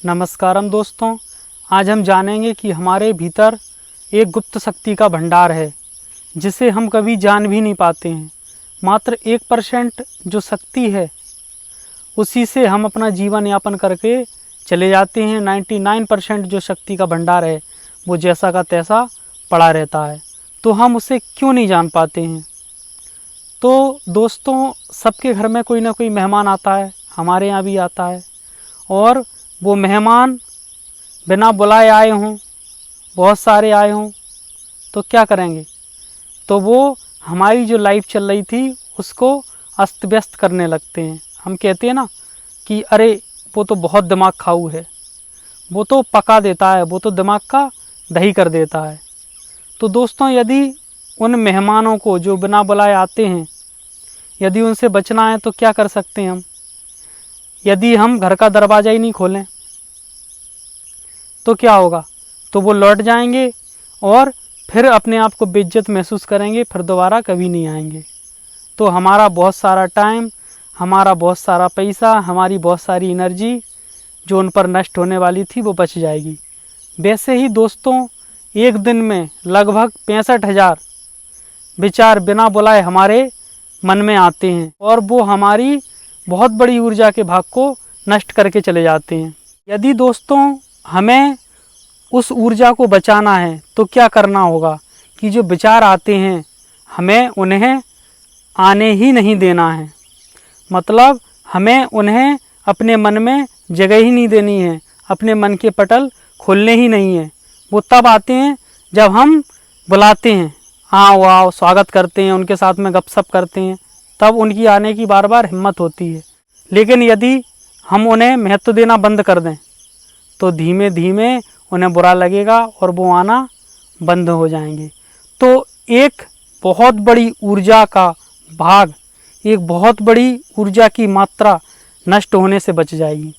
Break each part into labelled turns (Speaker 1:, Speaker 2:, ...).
Speaker 1: नमस्कारम दोस्तों, आज हम जानेंगे कि हमारे भीतर एक गुप्त शक्ति का भंडार है जिसे हम कभी जान भी नहीं पाते हैं। मात्र 1% जो शक्ति है उसी से हम अपना जीवन यापन करके चले जाते हैं। 99% जो शक्ति का भंडार है वो जैसा का तैसा पड़ा रहता है, तो हम उसे क्यों नहीं जान पाते हैं। तो दोस्तों, सबके घर में कोई ना कोई मेहमान आता है, हमारे यहाँ भी आता है, और वो मेहमान बिना बुलाए आए हों, बहुत सारे आए हों, तो क्या करेंगे, तो वो हमारी जो लाइफ चल रही थी उसको अस्त व्यस्त करने लगते हैं। हम कहते हैं ना कि अरे वो तो बहुत दिमाग खाऊ है, वो तो पका देता है, वो तो दिमाग का दही कर देता है। तो दोस्तों, यदि उन मेहमानों को जो बिना बुलाए आते हैं, यदि उनसे बचना है तो क्या कर सकते हैं हम। यदि हम घर का दरवाज़ा ही नहीं खोलें तो क्या होगा, तो वो लौट जाएंगे और फिर अपने आप को बेइज्जत महसूस करेंगे, फिर दोबारा कभी नहीं आएंगे। तो हमारा बहुत सारा टाइम, हमारा बहुत सारा पैसा, हमारी बहुत सारी एनर्जी जो उन पर नष्ट होने वाली थी वो बच जाएगी। वैसे ही दोस्तों, एक दिन में लगभग 65,000 विचार बिना बुलाए हमारे मन में आते हैं और वो हमारी बहुत बड़ी ऊर्जा के भाग को नष्ट करके चले जाते हैं। यदि दोस्तों हमें उस ऊर्जा को बचाना है तो क्या करना होगा कि जो विचार आते हैं हमें उन्हें आने ही नहीं देना है। मतलब हमें उन्हें अपने मन में जगह ही नहीं देनी है, अपने मन के पटल खोलने ही नहीं है। वो तब आते हैं जब हम बुलाते हैं, आओ आओ, स्वागत करते हैं, उनके साथ में गपशप करते हैं, तब उनकी आने की बार बार हिम्मत होती है। लेकिन यदि हम उन्हें महत्व देना बंद कर दें तो धीमे धीमे उन्हें बुरा लगेगा और वो आना बंद हो जाएंगे। तो एक बहुत बड़ी ऊर्जा का भाग, एक बहुत बड़ी ऊर्जा की मात्रा नष्ट होने से बच जाएगी।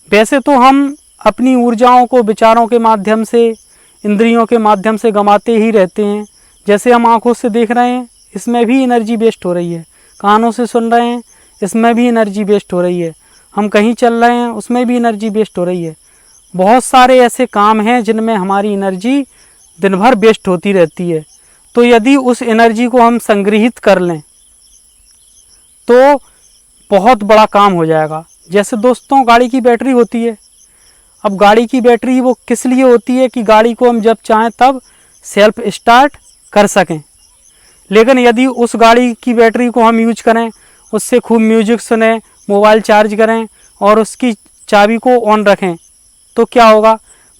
Speaker 1: वैसे तो हम अपनी ऊर्जाओं को विचारों के माध्यम से, इंद्रियों के माध्यम से गंवाते ही रहते हैं। जैसे हम आँखों से देख रहे हैं, इसमें भी एनर्जी वेस्ट हो रही है। कानों से सुन रहे हैं, इसमें भी एनर्जी वेस्ट हो रही है। हम कहीं चल रहे हैं, उसमें भी एनर्जी वेस्ट हो रही है। बहुत सारे ऐसे काम हैं जिनमें हमारी एनर्जी दिन भर वेस्ट होती रहती है। तो यदि उस एनर्जी को हम संग्रहित कर लें तो बहुत बड़ा काम हो जाएगा। जैसे दोस्तों, गाड़ी की बैटरी होती है। अब गाड़ी की बैटरी वो किस लिए होती है कि गाड़ी को हम जब चाहें तब सेल्फ स्टार्ट कर सकें। लेकिन यदि उस गाड़ी की बैटरी को हम यूज करें, उससे खूब म्यूजिक सुने, मोबाइल चार्ज करें और उसकी चाबी को ऑन रखें, तो क्या होगा,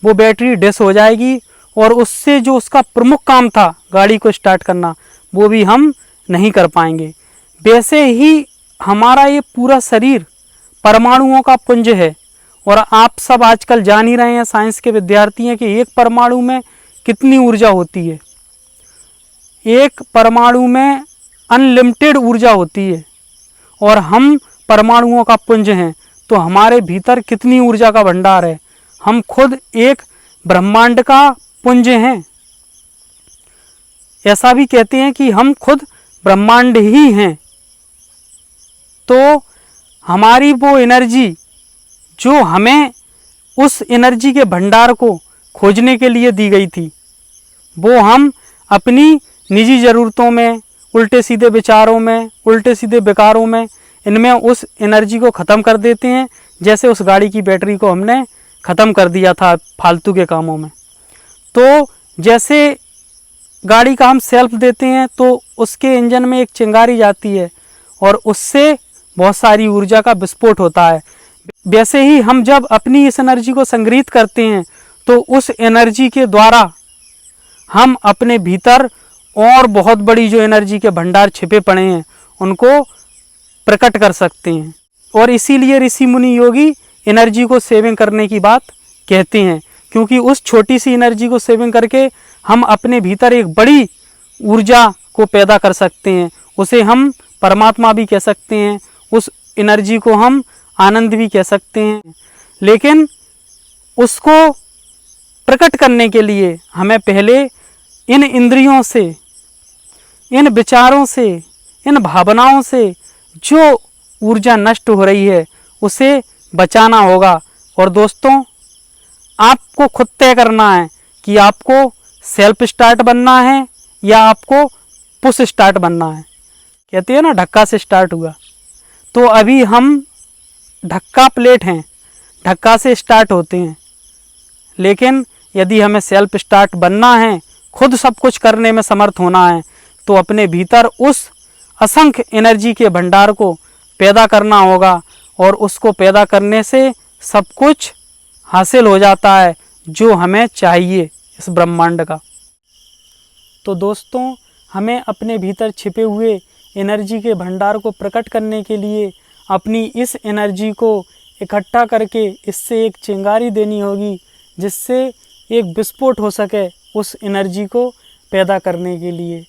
Speaker 1: वो बैटरी डिस हो जाएगी और उससे जो उसका प्रमुख काम था गाड़ी को स्टार्ट करना, वो भी हम नहीं कर पाएंगे। वैसे ही हमारा ये पूरा शरीर परमाणुओं का पुंज है और आप सब आजकल जान ही रहे हैं, साइंस के विद्यार्थी हैं, कि एक परमाणु में कितनी ऊर्जा होती है। एक परमाणु में अनलिमिटेड ऊर्जा होती है और हम परमाणुओं का पुंज हैं, तो हमारे भीतर कितनी ऊर्जा का भंडार है। हम खुद एक ब्रह्मांड का पुंज हैं। ऐसा भी कहते हैं कि हम खुद ब्रह्मांड ही हैं। तो हमारी वो एनर्जी जो हमें उस एनर्जी के भंडार को खोजने के लिए दी गई थी, वो हम अपनी निजी ज़रूरतों में, उल्टे सीधे विचारों में, उल्टे सीधे विकारों में, इनमें उस एनर्जी को ख़त्म कर देते हैं। जैसे उस गाड़ी की बैटरी को हमने ख़त्म कर दिया था फालतू के कामों में। तो जैसे गाड़ी का हम सेल्फ देते हैं तो उसके इंजन में एक चिंगारी जाती है और उससे बहुत सारी ऊर्जा का विस्फोट होता है। वैसे ही हम जब अपनी इस एनर्जी को संग्रहित करते हैं तो उस एनर्जी के द्वारा हम अपने भीतर और बहुत बड़ी जो एनर्जी के भंडार छिपे पड़े हैं उनको प्रकट कर सकते हैं। और इसीलिए ऋषि मुनि योगी एनर्जी को सेविंग करने की बात कहते हैं, क्योंकि उस छोटी सी एनर्जी को सेविंग करके हम अपने भीतर एक बड़ी ऊर्जा को पैदा कर सकते हैं। उसे हम परमात्मा भी कह सकते हैं, उस एनर्जी को हम आनंद भी कह सकते हैं। लेकिन उसको प्रकट करने के लिए हमें पहले इन इंद्रियों से, इन विचारों से, इन भावनाओं से जो ऊर्जा नष्ट हो रही है उसे बचाना होगा। और दोस्तों, आपको खुद तय करना है कि आपको सेल्फ स्टार्ट बनना है या आपको पुश स्टार्ट बनना है। कहते हैं ना, ढक्का से स्टार्ट हुआ। तो अभी हम ढक्का प्लेट हैं, ढक्का से स्टार्ट होते हैं। लेकिन यदि हमें सेल्फ स्टार्ट बनना है, खुद सब कुछ करने में समर्थ होना है, तो अपने भीतर उस असंख्य एनर्जी के भंडार को पैदा करना होगा और उसको पैदा करने से सब कुछ हासिल हो जाता है जो हमें चाहिए इस ब्रह्मांड का। तो दोस्तों, हमें अपने भीतर छिपे हुए एनर्जी के भंडार को प्रकट करने के लिए अपनी इस एनर्जी को इकट्ठा करके इससे एक चिंगारी देनी होगी, जिससे एक विस्फोट हो सके उस एनर्जी को पैदा करने के लिए।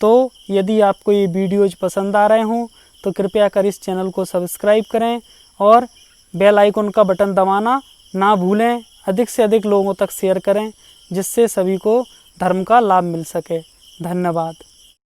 Speaker 1: तो यदि आपको ये वीडियोज़ पसंद आ रहे हों तो कृपया कर इस चैनल को सब्सक्राइब करें और बेल आइकन का बटन दबाना ना भूलें। अधिक से अधिक लोगों तक शेयर करें, जिससे सभी को धर्म का लाभ मिल सके। धन्यवाद।